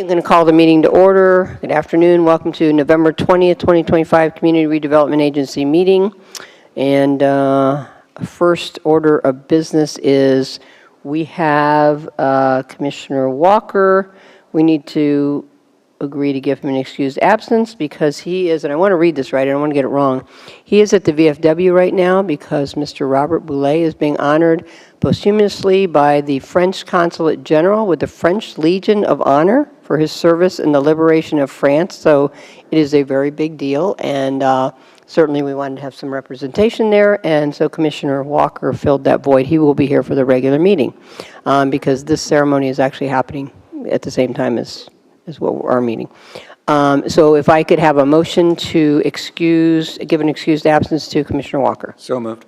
I'm going to call the meeting to order. Good afternoon. Welcome to November 20th, 2025 Community Redevelopment Agency meeting. And first order of business is we have Commissioner Walker. We need to agree to give him an excused absence because he is, and I want to read this right, I don't want to get it wrong. He is at the VFW right now because Mr. Robert Boulay is being honored posthumously by the French Consulate General with the French Legion of Honor for his service in the liberation of France. So it is a very big deal, and certainly we wanted to have some representation there, and so Commissioner Walker filled that void. He will be here for the regular meeting because this ceremony is actually happening at the same time as what our meeting. So if I could have a motion to give an excused absence to Commissioner Walker. So moved.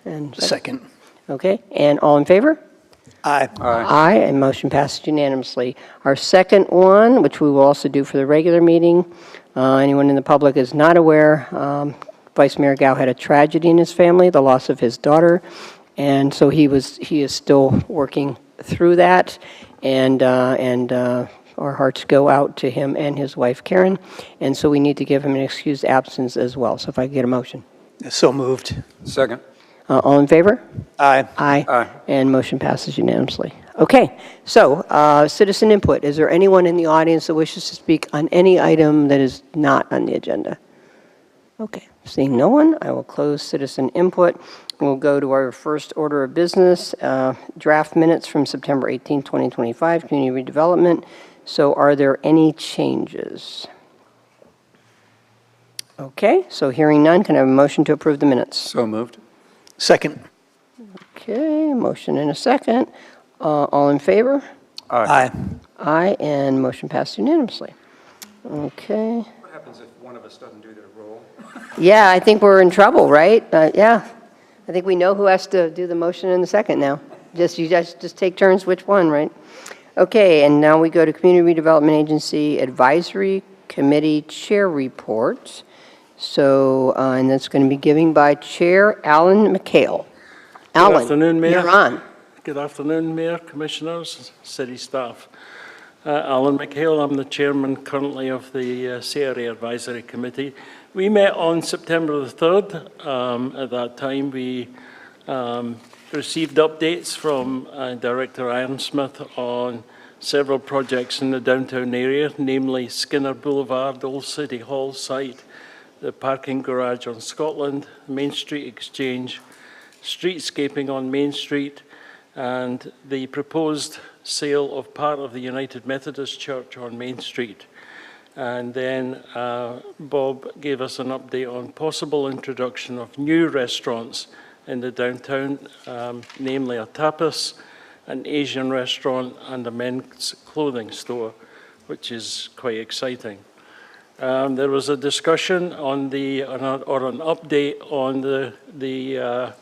And second. Okay, and all in favor? Aye. Aye, and motion passes unanimously. Our second one, which we will also do for the regular meeting, anyone in the public is not aware, Vice Mayor Gao had a tragedy in his family, the loss of his daughter, and so he is still working through that, and our hearts go out to him and his wife, Karen, and so we need to give him an excused absence as well. So if I could get a motion. So moved. Second. All in favor? Aye. Aye. Aye. And motion passes unanimously. Okay, so citizen input. Is there anyone in the audience that wishes to speak on any item that is not on the agenda? Okay, seeing no one, I will close citizen input. We'll go to our first order of business, draft minutes from September 18, 2025, community redevelopment. So are there any changes? Okay, so hearing none, can I have a motion to approve the minutes? So moved. Second. Okay, motion and a second. All in favor? Aye. Aye, and motion passed unanimously. Okay. What happens if one of us doesn't do their role? Yeah, I think we're in trouble, right? Yeah, I think we know who has to do the motion and the second now. You guys just take turns which one, right? Okay, and now we go to Community Redevelopment Agency Advisory Committee Chair Report. So, and that's going to be given by Chair Alan McHale. Alan, Good afternoon, Mayor. you're on. Good afternoon, Mayor, Commissioners, City staff. Alan McHale, I'm the Chairman currently of the CRA Advisory Committee. We met on September the 3rd. At that time, we received updates from Director Ironsmith on several projects in the downtown area, namely Skinner Boulevard, Old City Hall site, the parking garage on Scotland, Main Street Exchange, streetscaping on Main Street, and the proposed sale of part of the United Methodist Church on Main Street. And then Bob gave us an update on possible introduction of new restaurants in the downtown, namely a tapas, an Asian restaurant, and a men's clothing store, which is quite exciting. There was a discussion on or an update on the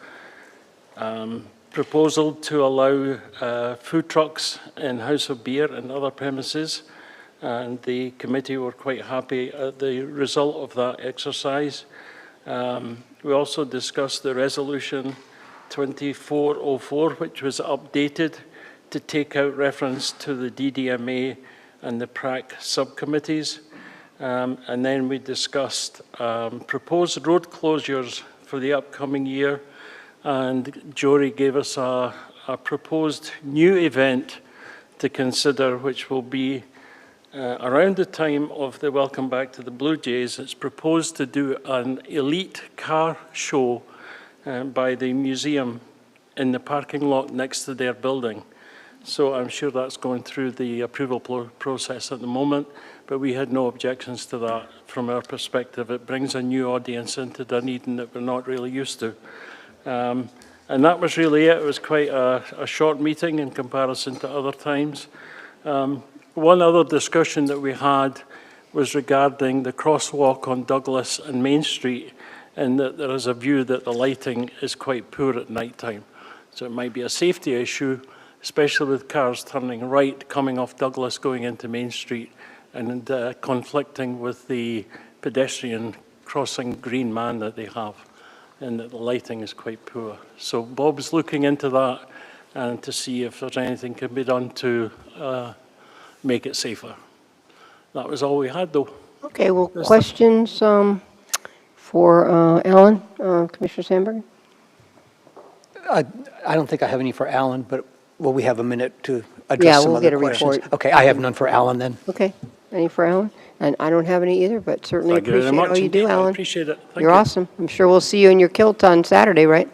proposal to allow food trucks in House of Beer and other premises, and the committee were quite happy at the result of that exercise. We also discussed the resolution 2404, which was updated to take out reference to the DDMA and the PRAC subcommittees. And then we discussed proposed road closures for the upcoming year, and Jory gave us a proposed new event to consider, which will be around the time of the Welcome Back to the Blue Jays. It's proposed to do an elite car show by the museum in the parking lot next to their building. So I'm sure that's going through the approval process at the moment, but we had no objections to that from our perspective. It brings a new audience into Dunedin that we're not really used to. And that was really it. It was quite a short meeting in comparison to other times. One other discussion that we had was regarding the crosswalk on Douglas and Main Street, and that there is a view that the lighting is quite poor at night time. So it might be a safety issue, especially with cars turning right, coming off Douglas, going into Main Street, and conflicting with the pedestrian crossing Green Man that they have, and that the lighting is quite poor. So Bob's looking into that and to see if there's anything can be done to make it safer. That was all we had, though. Okay, well, questions for Alan, Commissioner Sandberg? I don't think I have any for Alan, but will we have a minute to Yeah, address some we'll get other a questions? report. Okay, I have none for Alan then. Okay, any for Alan? And I don't have any either, but certainly Thank you very appreciate all much you do, indeed. I Alan. appreciate it. Thank You're you. awesome. I'm sure we'll see you in your kilt on Saturday, right?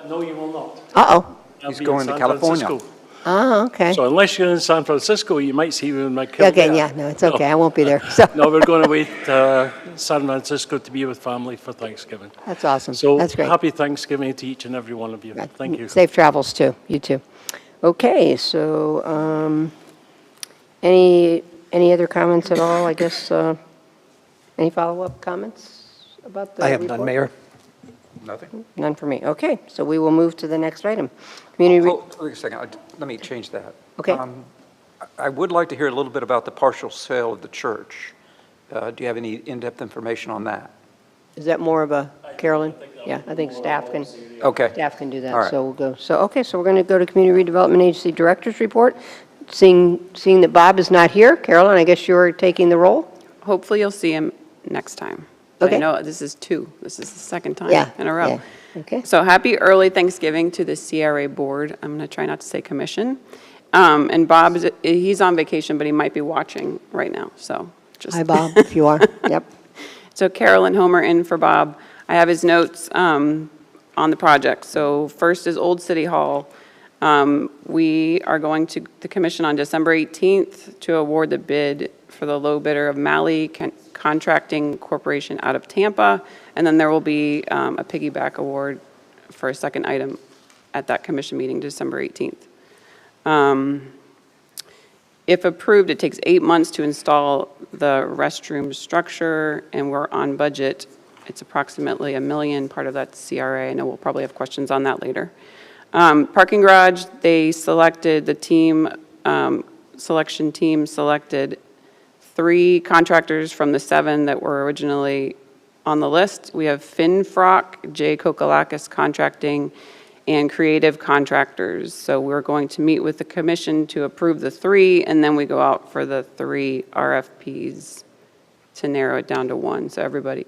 No, you will not. Uh-oh. I'll He's be in going to San California. Francisco. Ah, okay. So unless you're in San Francisco, you might see me in my kilt Okay, there. yeah, no, it's okay. I won't be there. So No, we're going away to San Francisco to be with family for Thanksgiving. that's awesome. So That's great. happy Thanksgiving to each and every one of you. Thank you. Safe travels too. You too. Okay, so any other comments at all? I guess any follow-up comments about the I have none, report? Mayor. Nothing? None for me. Okay, so we will move to the next item. Community. Oh, wait a second, let me change that. Okay. I would like to hear a little bit about the partial sale of the church. Do you have any in-depth information on that? Is that more of a Carolyn? Yeah, I think staff can. Okay. Staff can do All that, right. so we'll go. So, okay, so we're going to go to Community Redevelopment Agency Director's Report. Seeing that Bob is not here, Carolyn, I guess you're taking the role? Hopefully you'll see him next time. But Okay. I know this is two. This is the second time Yeah, in a row. yeah, okay. So happy early Thanksgiving to the CRA board. I'm going to try not to say commission. And Bob, he's on vacation, but he might be watching right now, so just. Hi, Bob, if you are. Yep. So Carolyn Homer in for Bob. I have his notes on the project. So first is Old City Hall. We are going to the commission on December 18th to award the bid for the low bidder of Malley Contracting Corporation out of Tampa. And then there will be a piggyback award for a second item at that commission meeting, December 18th. If approved, it takes 8 months to install the restroom structure, and we're on budget. It's approximately $1 million, part of that CRA. I know we'll probably have questions on that later. Parking garage, they selected, the team, selection team selected 3 contractors from the 7 that were originally on the list. We have Finfrock, J. Kokalakis Contracting, and Creative Contractors. So we're going to meet with the commission to approve the 3, and then we go out for the 3 RFPs to narrow it down to 1. So everybody,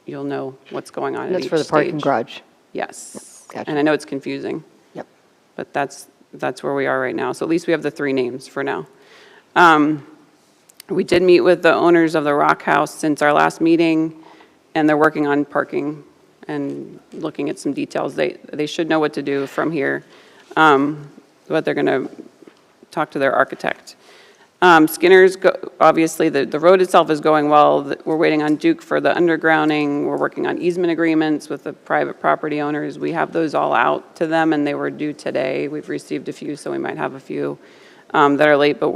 you'll know what's going on at That's each for the parking stage. garage. Yes. Gotcha. And I know it's confusing. Yep. But that's where we are right now. So at least we have the 3 names for now. We did meet with the owners of the Rock House since our last meeting, and they're working on parking and looking at some details. They should know what to do from here, but they're going to talk to their architect. Skinner's, obviously, the road itself is going well. We're waiting on Duke for the undergrounding. We're working on easement agreements with the private property owners. We have those all out to them, and they were due today. We've received a few, so we might have a few that are late, but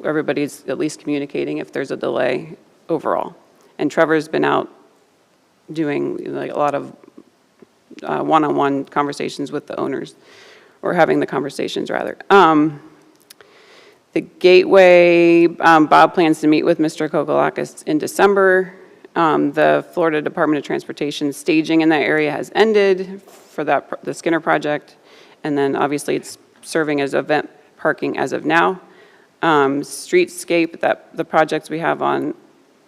everybody's at least communicating if there's a delay overall. And Trevor's been out doing like a lot of one-on-one conversations with the owners, or having the conversations rather. The Gateway, Bob plans to meet with Mr. Kokolakis in December. The Florida Department of Transportation staging in that area has ended for the Skinner project. And then obviously it's serving as event parking as of now. Streetscape, the projects we have on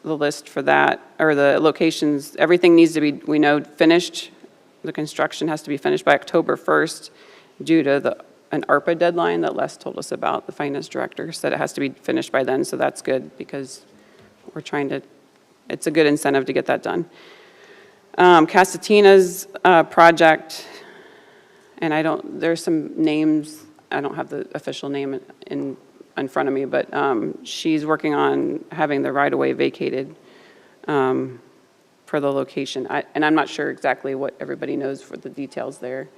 the list for that, or the locations, everything needs to be, we know, finished. The construction has to be finished by October 1st due to an ARPA deadline that Les told us about. The finance director said it has to be finished by then, so that's good because we're trying to, it's a good incentive to get that done. Casatina's project, and there's some names, I don't have the official name in front of me, but she's working on having the right-of-way vacated for the location. And I'm not sure exactly what everybody knows for the details there.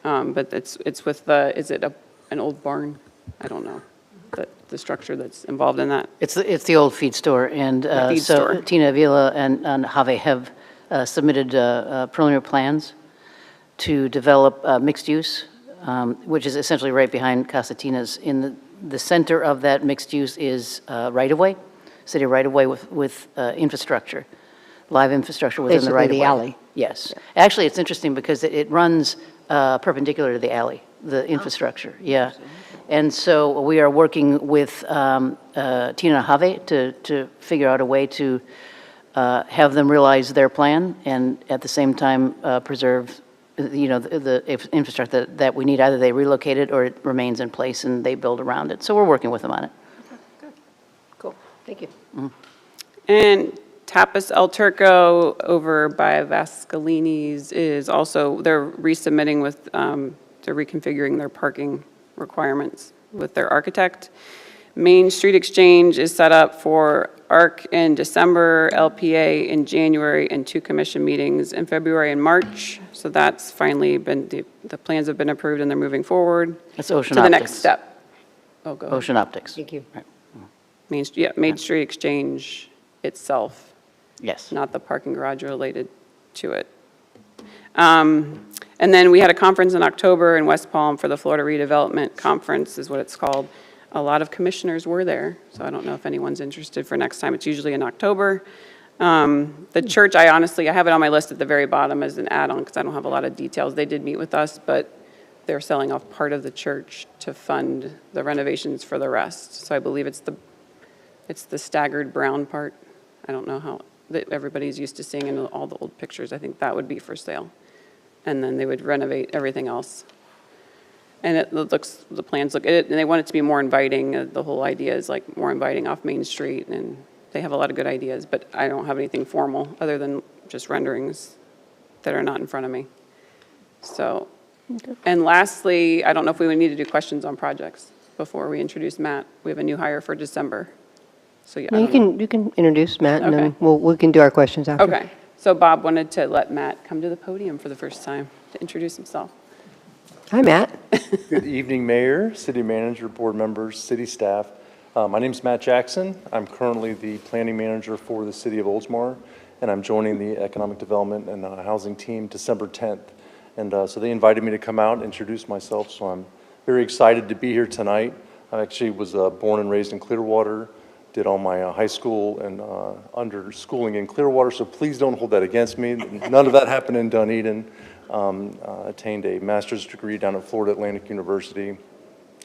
But it's with is it an old barn? I don't know, the structure that's involved in that. It's the old feed store, and feed so store. Tina Avila and Have have submitted preliminary plans to develop mixed use, which is essentially right behind Casatina's. In the center of that mixed use is right-of-way, city right-of-way with infrastructure, live infrastructure within the Basically right-of-way. the alley. Yes. Actually, it's interesting because it runs perpendicular to the alley, the infrastructure, yeah. And so we are working with Tina and Have to figure out a way to have them realize their plan and at the same time preserve, the infrastructure that we need. Either they relocate it or it remains in place and they build around it. So we're working with them on it. Cool, thank you. And Tapas El Turco over by Vascalini's is also, they're resubmitting with, they're reconfiguring their parking requirements with their architect. Main Street Exchange is set up for ARC in December, LPA in January, and 2 commission meetings in February and March. So that's finally been, the plans have been approved and they're moving forward. That's Ocean to the Optics. next step. Oh, go ahead. Ocean Optics. Thank you. Main Street Exchange itself, Yes. not the parking garage related to it. And then we had a conference in October in West Palm for the Florida Redevelopment Conference, is what it's called. A lot of commissioners were there, so I don't know if anyone's interested for next time. It's usually in October. The church, I have it on my list at the very bottom as an add-on because I don't have a lot of details. They did meet with us, but they're selling off part of the church to fund the renovations for the rest. So I believe it's the staggered brown part. I don't know how, that everybody's used to seeing in all the old pictures. I think that would be for sale. And then they would renovate everything else. And the plans look, and they want it to be more inviting. The whole idea is like more inviting off Main Street, and they have a lot of good ideas, but I don't have anything formal other than just renderings that are not in front of me. So, and lastly, I don't know if we would need to do questions on projects before we introduce Matt. We have a new hire for December. So yeah. I You don't know. can introduce Matt, and then Okay. we can do our questions after. Okay, so Bob wanted to let Matt come to the podium for the first time to introduce himself. Hi, Matt. Good evening, Mayor, City Manager, Board members, City staff. My name is Matt Jackson. I'm currently the Planning Manager for the City of Oldsmar, and I'm joining the Economic Development and Housing Team December 10th. And so they invited me to come out and introduce myself, so I'm very excited to be here tonight. I actually was born and raised in Clearwater, did all my high school and under schooling in Clearwater, so please don't hold that against me. None of that happened in Dunedin. Attained a master's degree down at Florida Atlantic University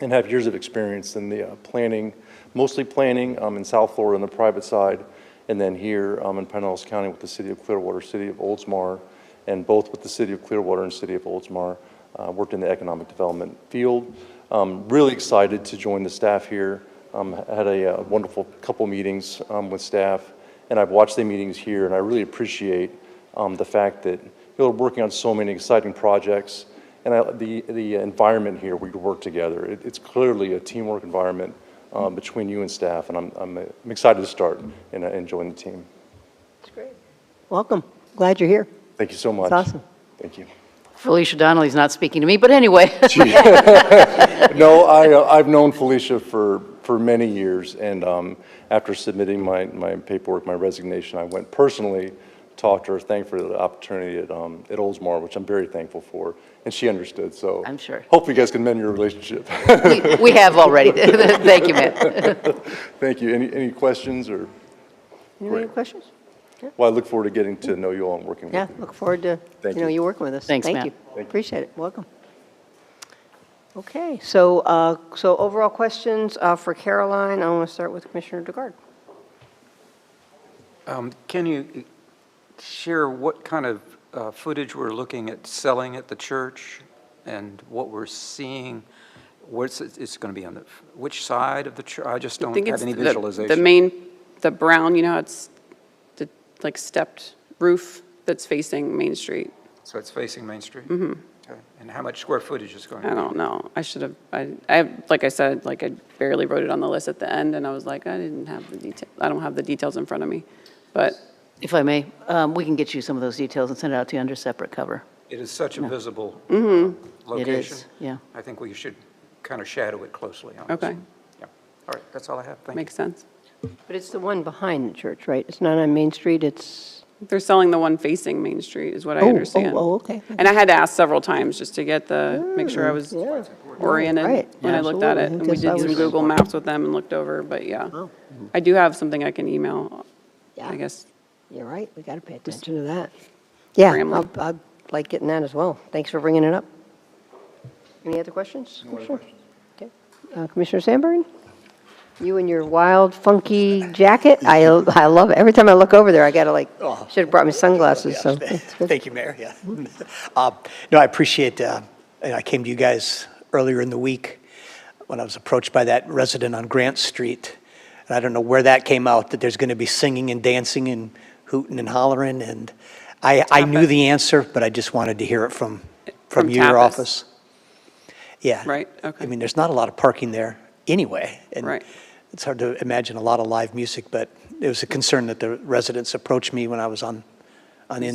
and have years of experience in the planning, mostly planning in South Florida on the private side, and then here in Pinellas County with the City of Clearwater, City of Oldsmar, and both with the City of Clearwater and City of Oldsmar, worked in the economic development field. Really excited to join the staff here. Had a wonderful couple meetings with staff, and I've watched the meetings here, and I really appreciate the fact that we're working on so many exciting projects, and the environment here, we work together. It's clearly a teamwork environment between you and staff, and I'm excited to start and join the team. That's great. Welcome. Glad you're here. Thank you so much. That's awesome. Thank you. Felicia Donnelly's not speaking to me, but anyway. No, I've known Felicia for many years, and after submitting my paperwork, my resignation, I went personally, talked to her, thanked her for the opportunity at Oldsmar, which I'm very thankful for, and she understood, so. I'm sure. Hope you guys can mend your relationship. We have already. Thank you, Matt. Thank you. Any questions or? Any Great. questions? Well, I look forward to getting to know you all and working with Yeah, you. look forward to, Thank you. you working with us. Thanks, Thank Matt. you. Thank you. Appreciate it. Welcome. Okay, so overall questions for Caroline. I want to start with Commissioner DeGard. Can you share what kind of footage we're looking at selling at the church and what we're seeing? What's it's going to be on which side of the church? I just I don't think have it's any visualization. the brown, you know, how it's the like stepped roof that's facing Main Street. So it's facing Main Street? Mm-hmm. Okay. And how much square footage is going to I be? don't know. I should have, like I said, like I barely wrote it on the list at the end and I was like, I didn't have the detail. I don't have the details in front of me, but If I may, we can get you some of those details and send it out to you under separate cover. It is such a visible Mm-hmm. location. It is, yeah. I think we should kind of shadow it closely. On this. okay, Yeah. All right, that's all I have. Thank you. makes sense. But it's the one behind the church, right? It's not on Main Street, it's... They're selling the one facing Main Street is what I understand. Oh, okay. And I had to ask several times just to get make sure I was Yeah. oriented Right. when I looked at Absolutely. it. I And we guess I did some was- Google Maps with them and looked over, but yeah. Oh. I do have something I can email, Yeah. I guess. You're right, we got to pay attention to that. Yeah, Scrambling. I'd like getting that as well. Thanks for bringing it up. Any other questions? No other questions. Okay. Commissioner Sandberg? You and your wild, funky jacket, I love it. Every time I look over there, I gotta should have brought my sunglasses, so. it's good. Thank you, Mayor, yeah. No, I appreciate, and I came to you guys earlier in the week when I was approached by that resident on Grant Street. And I don't know where that came out, that there's going to be singing and dancing and hooting and hollering. And I knew the answer, but I just wanted to hear it from From your Tapas. office. Yeah. Right, okay. I mean, there's not a lot of parking there anyway. And Right. it's hard to imagine a lot of live music, but it was a concern that the residents approached me when I was in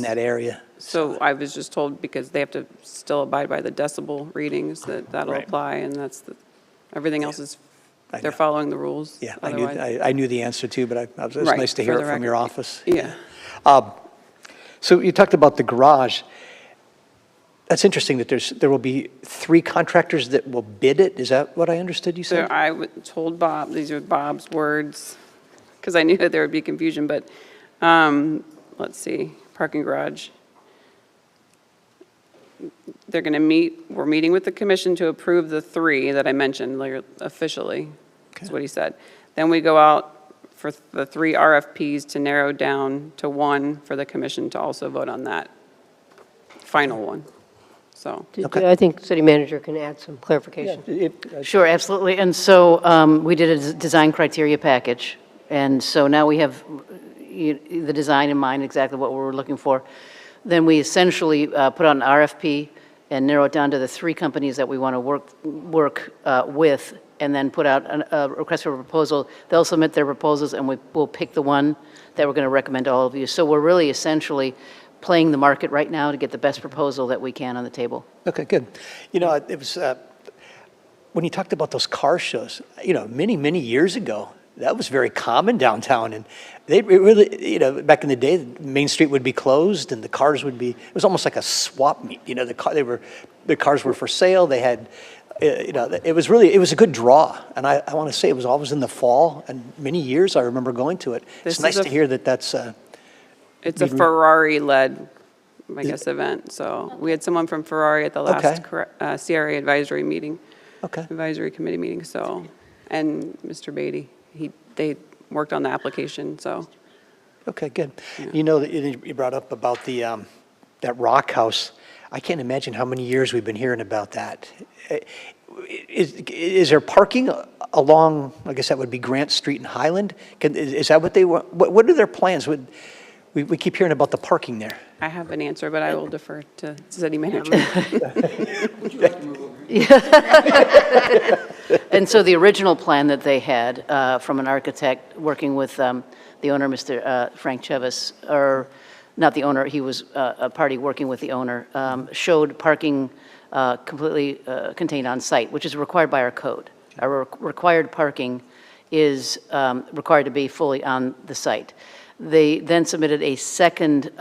that area. So I was just told because they have to still abide by the decibel readings that'll Right. apply, and everything else is, I they're know. following the rules. Yeah, otherwise. I knew the answer too, but it was Right, nice to for hear the it from your record. office. Yeah. So you talked about the garage. That's interesting that there will be 3 contractors that will bid it. Is that what I understood you So said? I told Bob, these are Bob's words, because I knew that there would be confusion, but let's see, parking garage. They're going to we're meeting with the commission to approve the 3 that I mentioned officially, is what he said. Then we go out for the 3 RFPs to narrow down to 1 for the commission to also vote on that final one. So, I think city manager can add some clarification. Sure, absolutely. And so we did a design criteria package, and so now we have the design in mind, exactly what we're looking for. Then we essentially put out an RFP and narrow it down to the 3 companies that we want to work with, and then put out a request for a proposal. They'll submit their proposals, and we'll pick the one that we're going to recommend to all of you. So we're really essentially playing the market right now to get the best proposal that we can on the table. Okay, good. You know, it was, when you talked about those car shows, many, many years ago, that was very common downtown. And they really, back in the day, Main Street would be closed and the cars would be, it was almost like a swap meet. The cars were for sale. They had, it was a good draw. And I want to say it was always in the fall, and many years I remember going to it. This It's nice is to hear that that's, it's a Ferrari-led, I guess, event. So we had someone from Ferrari at the last CRA advisory meeting. okay. Advisory committee meeting, so, and Mr. Beatty, they worked on the application, so. Okay, good. That you brought up about that rock house. I can't imagine how many years we've been hearing about that. Is there parking along, I guess that would be Grant Street and Highland? Is that what they want? What are their plans? We keep hearing about the parking there. I have an answer, but I will defer to city manager. And so the original plan that they had from an architect working with the owner, Mr. Frank Chevis, or not the owner, he was a party working with the owner, showed parking completely contained on site, which is required by our code. Our required parking is required to be fully on the site. They then submitted a second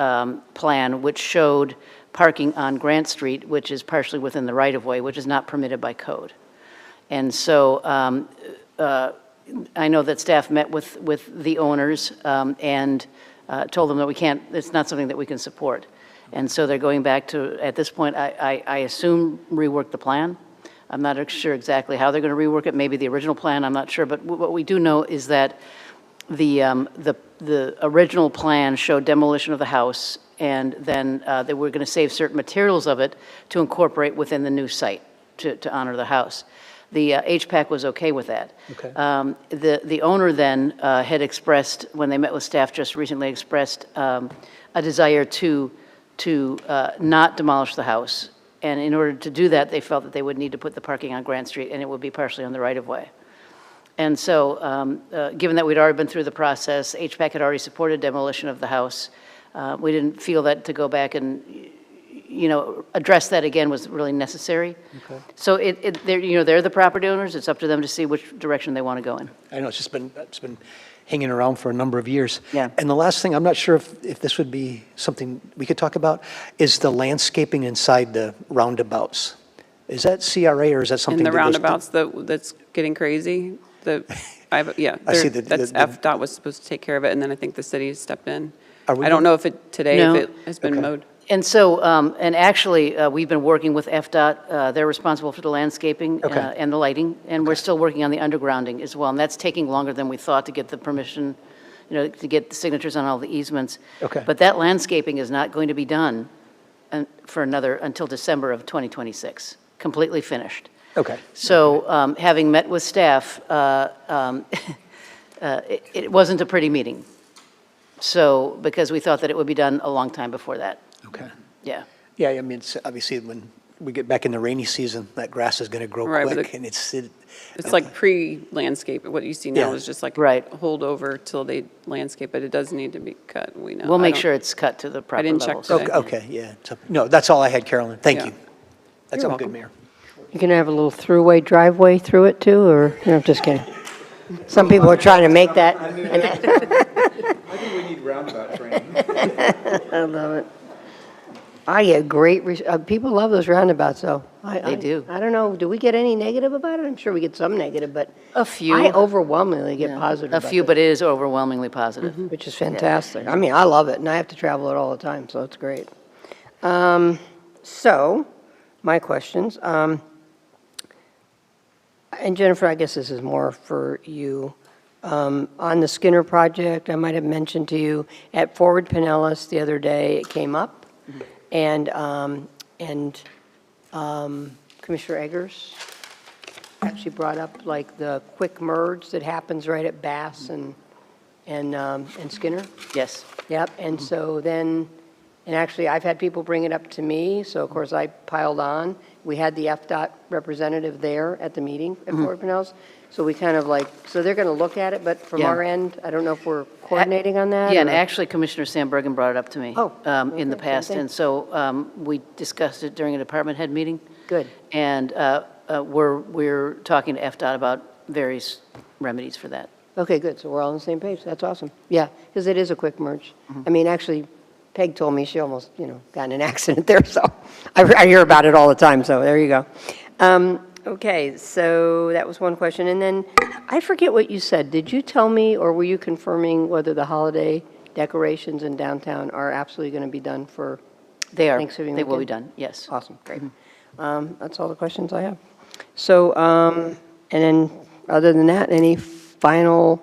plan which showed parking on Grant Street, which is partially within the right-of-way, which is not permitted by code. And so I know that staff met with the owners and told them that it's not something that we can support. And so they're going back to, at this point, I assume, rework the plan. I'm not sure exactly how they're going to rework it, maybe the original plan, I'm not sure. But what we do know is that the original plan showed demolition of the house, and then they were going to save certain materials of it to incorporate within the new site to honor the house. The HPAC was okay with that. Okay. The owner then had expressed, when they met with staff just recently, expressed a desire to not demolish the house. And in order to do that, they felt that they would need to put the parking on Grant Street, and it would be partially on the right-of-way. And so, given that we'd already been through the process, HPAC had already supported demolition of the house. We didn't feel that to go back and, address that again was really necessary. Okay. So they're the property owners. It's up to them to see which direction they want to go in. I know it's been hanging around for a number of years. Yeah. And the last thing, I'm not sure if this would be something we could talk about, is the landscaping inside the roundabouts. Is that CRA or is that something? In the that goes to- roundabouts, that's getting crazy. I see that's FDOT was supposed to take care of it, and then I think the city stepped in. Are we I don't know if it, today, No. if it has been Okay. mowed. And so, and actually, we've been working with FDOT. They're responsible for the landscaping Okay. and the lighting, and we're still working on the undergrounding as well. And that's taking longer than we thought to get the permission, to get the signatures on all the easements. Okay. But that landscaping is not going to be done until December of 2026, completely finished. Okay. So, having met with staff, it wasn't a pretty meeting. So, because we thought that it would be done a long time before that. Okay. Yeah. Yeah, I mean, it's obviously when we get back in the rainy season, that grass is going to grow Right, but quick, and it's like pre-landscape. What you see now Yeah. is just like Right. holdover till they landscape, but it does need to be cut, we know. We'll I make don't- sure it's cut to the proper didn't check levels. today. okay, yeah. So, no, that's all I had, Carolyn. Thank Yeah. you. That's You're all good, welcome. Mayor. You gonna have a little throughway driveway through it too, or, no, I'm just kidding. Some people are trying to make that. I think we need roundabout training. I love it. I get great, people love those roundabouts, though. They do. I don't know, do we get any negative about it? I'm sure we get some negative, but A few. I overwhelmingly get Yeah. positive A about few, it, but it is overwhelmingly positive. which is fantastic. I mean, I love it, and I have to travel it all the time, so it's great. So, my questions, and Jennifer, I guess this is more for you. On the Skinner project, I might have mentioned to you, at Forward Pinellas the other day, it came up, and Commissioner Eggers actually brought up like the quick merge that happens right at Bass and Skinner. Yes. Yep, and so then, and actually, I've had people bring it up to me, so of course I piled on. We had the FDOT representative there at the meeting at Fort Pinellas, so we kind of like, so they're going to look at it, but from Yeah. our end, I don't know if we're coordinating on that? Yeah, and or- actually Commissioner Sandbergen brought it up to me Oh, in the okay, same past. thing. And so we discussed it during a department head meeting. Good. And we're talking to FDOT about various remedies for that. Okay, good, so we're all on the same page, that's awesome. Yeah, because it is a quick merge. I mean, actually, Peg told me she almost, got in an accident there, so I hear about it all the time, so there you go. Okay, so that was one question, and then, I forget what you said. Did you tell me, or were you confirming whether the holiday decorations in downtown are absolutely going to be done for They are, Thanksgiving they will be weekend? done, yes. Awesome, great. That's all the questions I have. So, and then, other than that, any final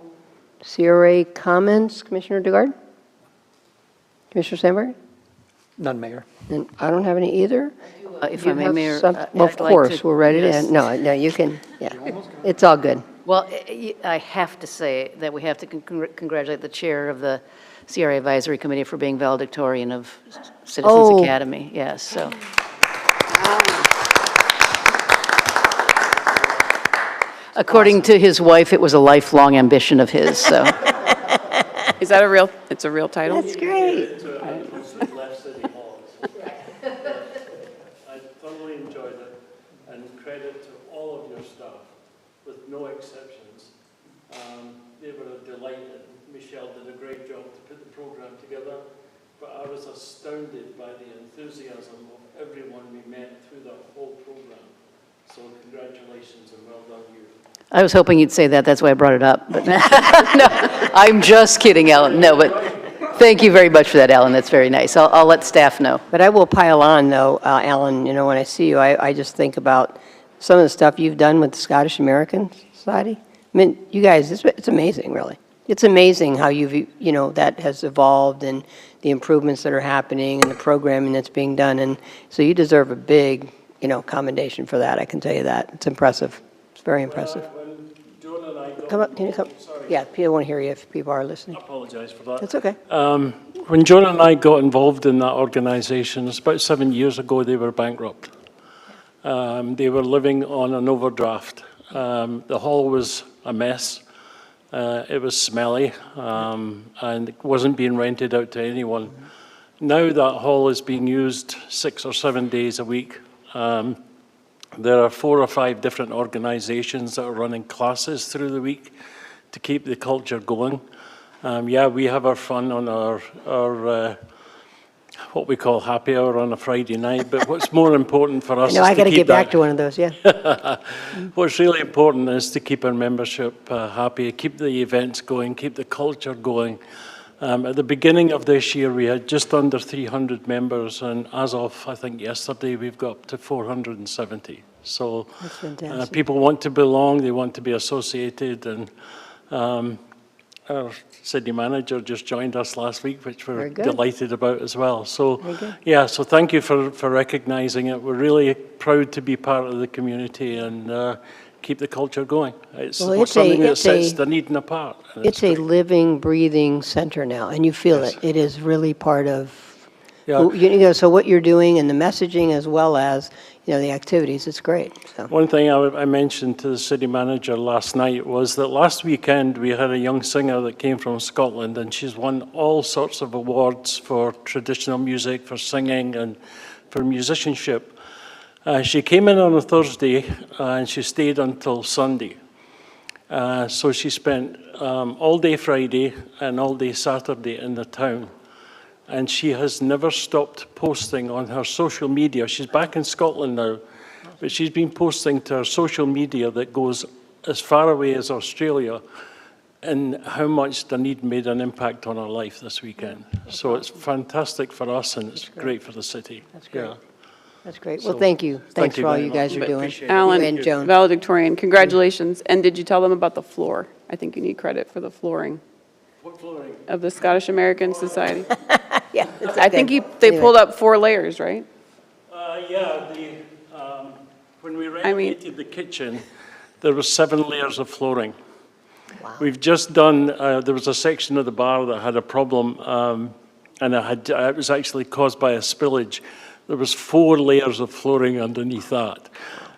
CRA comments, Commissioner DeGard? Commissioner Sandberg? None, Mayor. And I don't have any either. If You I may, have Mayor. some- I'd Well, of like course, to we're ready to just- end. No, you can, yeah. It's all good. Well, I have to say that we have to congratulate the chair of the CRA Advisory Committee for being valedictorian of Citizens Oh. Academy, yes, so. According to his wife, it was a lifelong ambition of his, so. Is that it's a real title? That's great. Left City Halls. I thoroughly enjoyed it, and credit to all of your staff, with no exceptions. They were a delight, and Michelle did a great job to put the program together, but I was astounded by the enthusiasm of everyone we met through that whole program. So congratulations and well done you. I was hoping you'd say that, that's why I brought it up, but no, I'm just kidding, Alan, no, but thank you very much for that, Alan, that's very nice. I'll let staff know. But I will pile on, though, Alan, when I see you, I just think about some of the stuff you've done with the Scottish American Society. I mean, you guys, it's amazing, really. It's amazing how that has evolved and the improvements that are happening and the programming that's being done. And so you deserve a big, commendation for that, I can tell you that. It's impressive. It's very impressive. When Joan and I got Come up, can you come? Sorry. Yeah, people want to hear you if people are listening. I apologize for that. That's okay. When Joan and I got involved in that organisation, it's about 7 years ago, they were bankrupt. They were living on an overdraft. The hall was a mess. It was smelly, and it wasn't being rented out to anyone. Now that hall is being used 6 or 7 days a week. There are 4 or 5 different organizations that are running classes through the week to keep the culture going. We have our fun on our what we call happy hour on a Friday night, but what's more important for us is I got to keep get back that- to one of those, yeah. What's really important is to keep our membership happy, keep the events going, keep the culture going, At the beginning of this year, we had just under 300 members, and as of, I think, yesterday, we've got up to 470. So That's fantastic. people want to belong, they want to be associated, and our city manager just joined us last week, which we're Very good. delighted about as well. So, Very good. yeah, so thank you for recognizing it. We're really proud to be part of the community and keep the culture going. It's Well, it's something that it's a- sets Dunedin apart. and It's a great. living, breathing center now, and you feel Yes. it. It is really part of, Yeah. so what you're doing and the messaging as well as, the activities, it's great, so. One thing I mentioned to the city manager last night was that last weekend we had a young singer that came from Scotland, and she's won all sorts of awards for traditional music, for singing, and for musicianship. She came in on a Thursday and she stayed until Sunday. So she spent all day Friday and all day Saturday in the town. And she has never stopped posting on her social media. She's back in Scotland now, but she's been posting to her social media that goes as far away as Australia and how much Dunedin made an impact on her life this weekend. So it's fantastic for us and it's great for the city. That's great. Yeah. That's great. Well, So, thank you. thank Thanks you for all very you guys much. are doing. Appreciate it. Alan, You and Joan. valedictorian, congratulations. And did you tell them about the floor? I think you need credit for the flooring What flooring? of the Scottish American Society. Yeah. it's I okay. think they Anyway. pulled up 4 layers, right? Yeah, when we I mean- renovated the kitchen, there were 7 layers of flooring. We've just done, there was a section of the bar that had a problem, and it was actually caused by a spillage. There was 4 layers of flooring underneath that.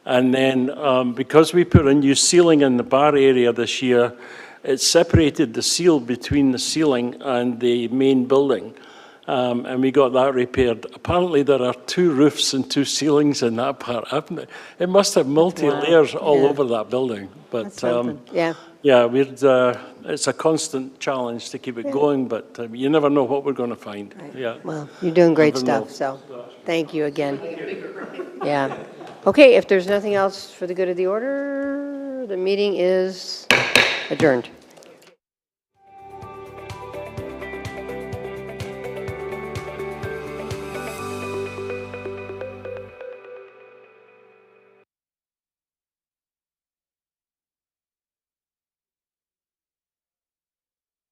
And then because we put a new ceiling in the bar area this year, it separated the seal between the ceiling and the main building. And we got that repaired. Apparently there are 2 roofs and 2 ceilings in that part. It must have multi-layers all Yeah. over that building. But That's something. Yeah. yeah, it's a constant challenge to keep it going, but you never know what we're going to find. Yeah. Well, you're doing great Never know. stuff, so thank you again. Yeah. Okay, if there's nothing else for the good of the order, the meeting is adjourned.